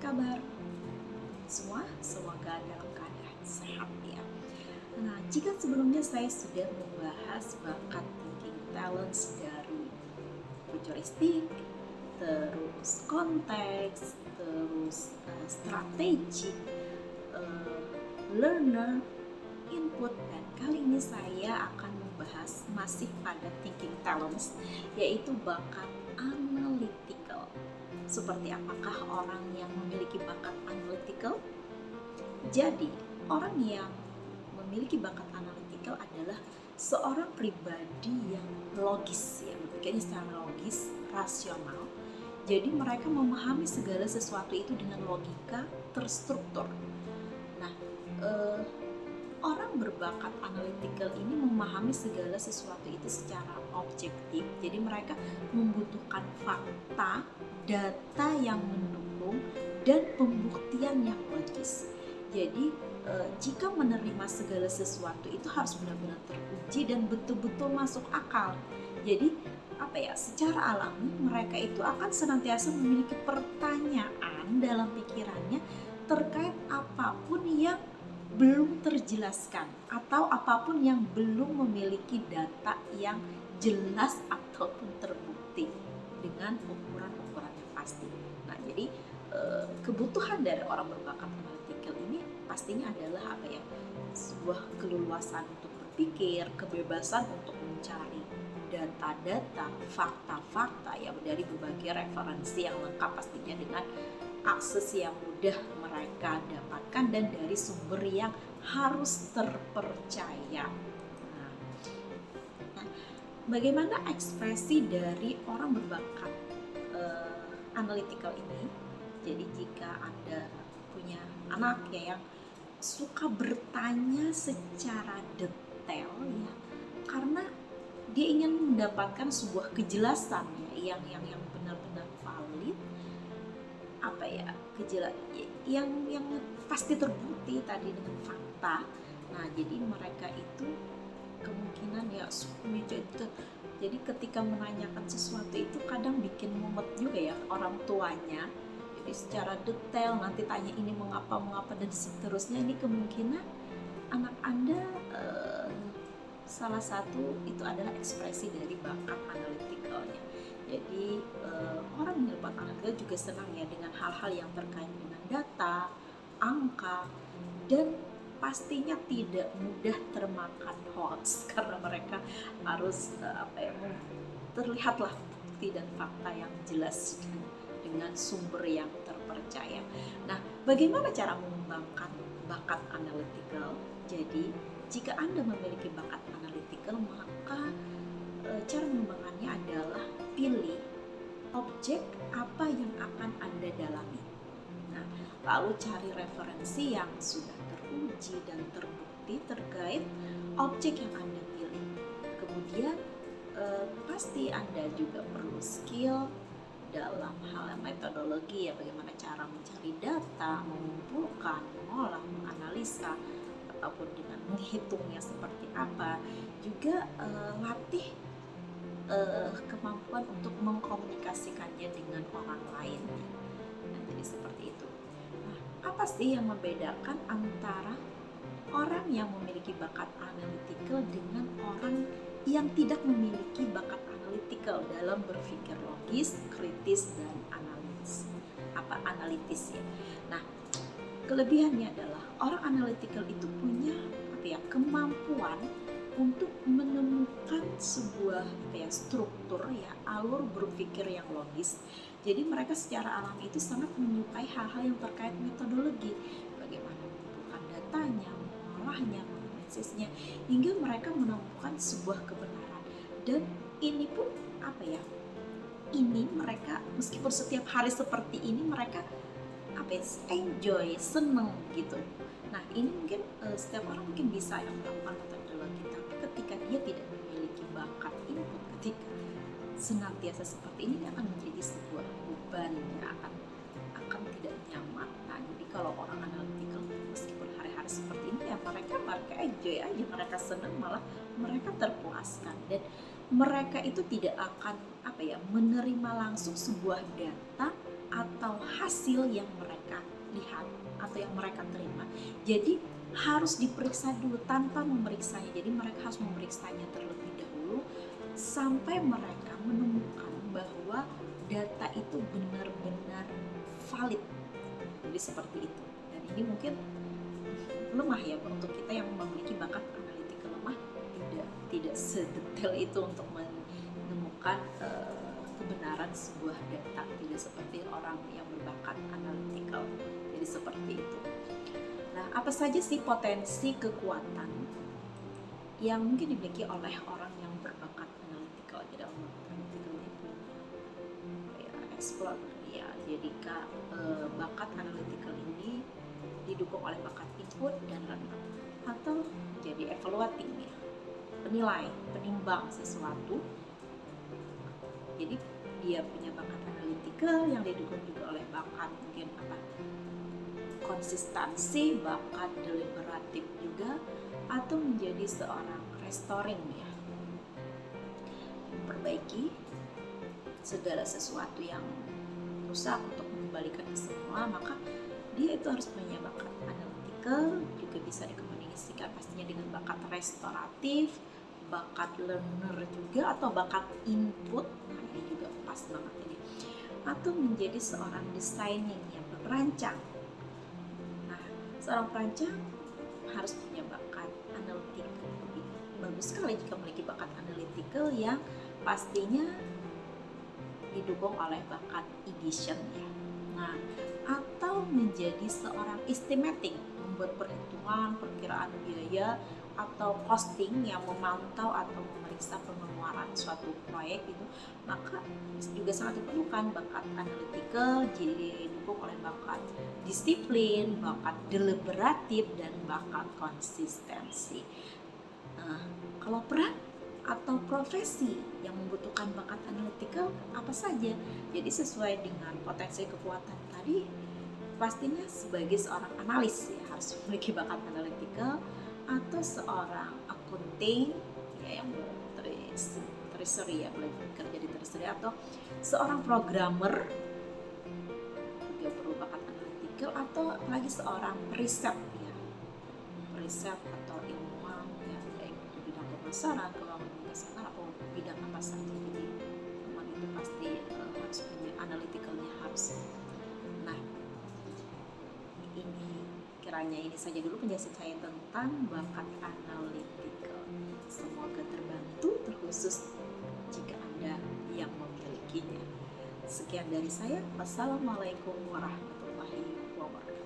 kabar semua? Semoga dalam keadaan sehat ya. Nah, jika sebelumnya saya sudah membahas bakat thinking talents dari futuristik, terus konteks, terus strategi, learner, input, dan kali ini saya akan membahas masih pada thinking talents, yaitu bakat analytical. Seperti apakah orang yang memiliki bakat analytical? Jadi, orang yang memiliki bakat analytical adalah seorang pribadi yang logis, yang berpikirnya secara logis, rasional. Jadi mereka memahami segala sesuatu itu dengan logika terstruktur. Nah, orang berbakat analytical ini memahami segala sesuatu itu secara objektif. Jadi mereka membutuhkan fakta, data yang mendukung, dan pembuktian yang logis. Jadi jika menerima segala sesuatu itu harus benar-benar teruji dan betul-betul masuk akal. Jadi secara alami mereka itu akan senantiasa memiliki pertanyaan dalam pikirannya terkait apapun yang belum terjelaskan atau apapun yang belum memiliki data yang jelas ataupun terbukti dengan ukuran-ukuran yang pasti. Nah, jadi kebutuhan dari orang berbakat analytical ini pastinya adalah sebuah keleluasan untuk berpikir, kebebasan untuk mencari data-data, fakta-fakta ya dari berbagai referensi yang lengkap pastinya dengan akses yang mudah mereka dapatkan dan dari sumber yang harus terpercaya. Nah, bagaimana ekspresi dari orang berbakat analytical ini? Jadi jika Anda punya anak yang suka bertanya secara detail ya, karena dia ingin mendapatkan sebuah kejelasan ya, yang benar-benar valid, yang pasti terbukti tadi dengan fakta. Nah, jadi mereka itu kemungkinan jadi ketika menanyakan sesuatu itu kadang bikin mumet juga ya orang tuanya. Jadi secara detail nanti tanya ini mengapa dan seterusnya. Ini kemungkinan anak Anda salah satu itu adalah ekspresi dari bakat analyticalnya. Jadi orang yang berbakat analytical juga senang ya dengan hal-hal yang terkait dengan data, angka, dan pastinya tidak mudah termakan hoax karena mereka harus terlihatlah bukti dan fakta yang jelas dengan sumber yang terpercaya. Nah, bagaimana cara mengembangkan bakat analytical? Jadi, jika Anda memiliki bakat analytical, maka cara mengembangkannya adalah pilih objek apa yang akan Anda dalami. Nah, lalu cari referensi yang sudah teruji dan terbukti terkait objek yang Anda pilih. Kemudian pasti Anda juga perlu skill dalam hal metodologi ya, bagaimana cara mencari data, mengumpulkan, mengolah, menganalisa, ataupun dengan menghitungnya seperti apa. Juga latih kemampuan untuk mengkomunikasikannya dengan orang lain. Nah, jadi seperti itu. Nah, apa sih yang membedakan antara orang yang memiliki bakat analytical dengan orang yang tidak memiliki bakat analytical dalam berpikir logis, kritis, dan analitis ya. Nah, kelebihannya adalah orang analytical itu punya kemampuan untuk menemukan sebuah struktur ya, alur berpikir yang logis. Jadi mereka secara alami itu sangat menyukai hal-hal yang terkait metodologi, bagaimana mengumpulkan datanya, mengolahnya, menganalisisnya, hingga mereka menemukan sebuah kebenaran. Dan ini pun ini mereka meskipun setiap hari seperti ini mereka enjoy, seneng gitu. Nah, ini mungkin setiap orang mungkin bisa yang melakukan metodologi, tapi ketika dia tidak memiliki bakat input, ketika senantiasa seperti ini akan menjadi sebuah beban ya, akan tidak nyaman. Nah, jadi kalau orang analytical meskipun hari-hari seperti ini ya mereka enjoy aja, mereka senang, malah mereka terpuaskan, dan mereka itu tidak akan menerima langsung sebuah data atau hasil yang mereka lihat atau yang mereka terima. Jadi harus diperiksa dulu tanpa memeriksanya. Jadi mereka harus memeriksanya terlebih dahulu sampai mereka menemukan bahwa data itu benar-benar valid. Jadi seperti itu. Dan ini mungkin lemah ya untuk kita yang memiliki bakat analitikal lemah, tidak sedetail itu untuk menemukan kebenaran sebuah data, tidak seperti orang yang berbakat analitikal. Jadi seperti itu. Nah, apa saja sih potensi kekuatan yang mungkin dimiliki oleh orang yang berbakat analitikal? Jadi orang analitikal itu ya explore ya. Jadi bakat analitikal ini didukung oleh bakat input dan learner, atau jadi evaluating ya, penilai, penimbang sesuatu. Jadi dia punya bakat analitikal yang didukung juga oleh bakat mungkin konsistensi, bakat deliberatif juga, atau menjadi seorang restoring ya, memperbaiki segala sesuatu yang rusak untuk mengembalikan ke semula. Maka dia itu harus punya bakat analytical, juga bisa dikomunikasikan pastinya dengan bakat restoratif, bakat learner juga, atau bakat input. Nah, ini juga pas banget ini. Atau menjadi seorang designing yang merancang. Nah, seorang perancang harus punya bakat analytical. Bagus sekali jika memiliki bakat analytical yang pastinya didukung oleh bakat edition ya. Nah, atau menjadi seorang estimating, membuat perhitungan, perkiraan biaya atau costing yang memantau atau memeriksa pengeluaran suatu proyek itu, maka juga sangat diperlukan bakat analytical, jadi didukung oleh bakat disiplin, bakat deliberatif, dan bakat konsistensi. Nah, kalau peran atau profesi yang membutuhkan bakat analytical apa saja? Jadi sesuai dengan potensi kekuatan tadi, pastinya sebagai seorang analis ya, harus memiliki bakat analytical, atau seorang accounting ya, yang treasury ya, boleh bekerja di treasury, atau seorang programmer juga perlu bakat analytical, atau apalagi seorang riset ya, riset atau ilmuwan ya, baik di bidang pemasaran, keuangan kesehatan, atau bidang apa saja. Jadi teman itu pasti harus punya analyticalnya harus. Nah, kiranya ini saja dulu penjelasan saya tentang bakat analytical. Semoga terbantu, terkhusus jika Anda yang memilikinya. Sekian dari saya. Wassalamualaikum warahmatullahi wabarakatuh.